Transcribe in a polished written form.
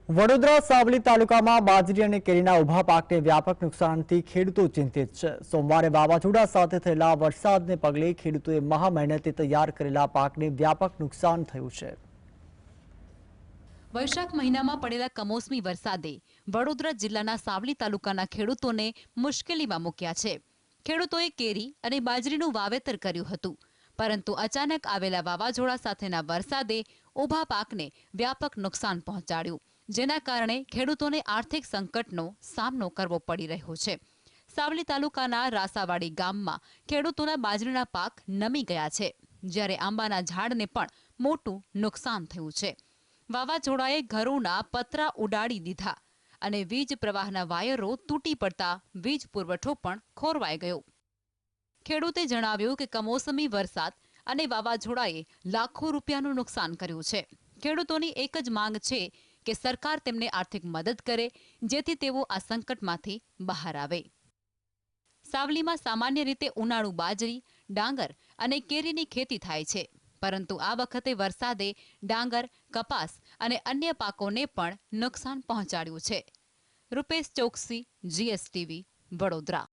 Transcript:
વડોદરા સાવલી તાલુકામાં બાજરી અને કેરીના ઉભા પાકને વ્યાપક નુકસાનથી ખેડૂતો ચિંતિત છે। સોમવારે વાવાઝોડા સાથે થયેલા વરસાદને પગલે ખેડૂતોએ મહા મહેનતે તૈયાર કરેલા પાકને વ્યાપક નુકસાન થયું છે। વૈશાખ મહિનામાં પડેલા કમોસમી વરસાદે વડોદરા જિલ્લાના સાવલી તાલુકાના ખેડૂતોને મુશ્કેલીમાં મૂક્યા છે। ખેડૂતોએ કેરી અને બાજરીનું વાવેતર કર્યું હતું, પરંતુ અચાનક આવેલા વાવાઝોડા સાથેના વરસાદે ઉભા પાકને વ્યાપક નુકસાન પહોંચાડ્યું, જેના કારણે ખેડૂતોને આર્થિક સંકટનો સામનો કરવો પડી રહ્યો છે। સાવલી તાલુકાના રાસાવાડી ગામમાં ખેડૂતોના બાજરીના પાક નમી ગયા છે, જ્યારે આંબાના ઝાડને પણ મોટું નુકસાન થયું છે। વાવાઝોડાએ ઘરોના પતરા ઉડાડી દીધા અને વીજ પ્રવાહના વાયરો તૂટી પડતા વીજ પુરવઠો પણ ખોરવાઈ ગયો। ખેડૂતે જણાવ્યું કે કમોસમી વરસાદ અને વાવાઝોડાએ લાખો રૂપિયાનું નુકસાન કર્યું છે। ખેડૂતોની એક જ માંગ છે કે સરકાર તેમને આર્થિક મદદ કરે, જેથી તેઓ આ સંકટમાંથી બહાર આવે। સાવલીમાં સામાન્ય રીતે ઉનાળુ બાજરી, ડાંગર અને કેરીની ખેતી થાય છે, પરંતુ આ વખતે વરસાદે ડાંગર, કપાસ અને અન્ય પાકોને પણ નુકસાન પહોંચાડ્યું છે। રૂપેશ ચોકસી, GSTV, વડોદરા।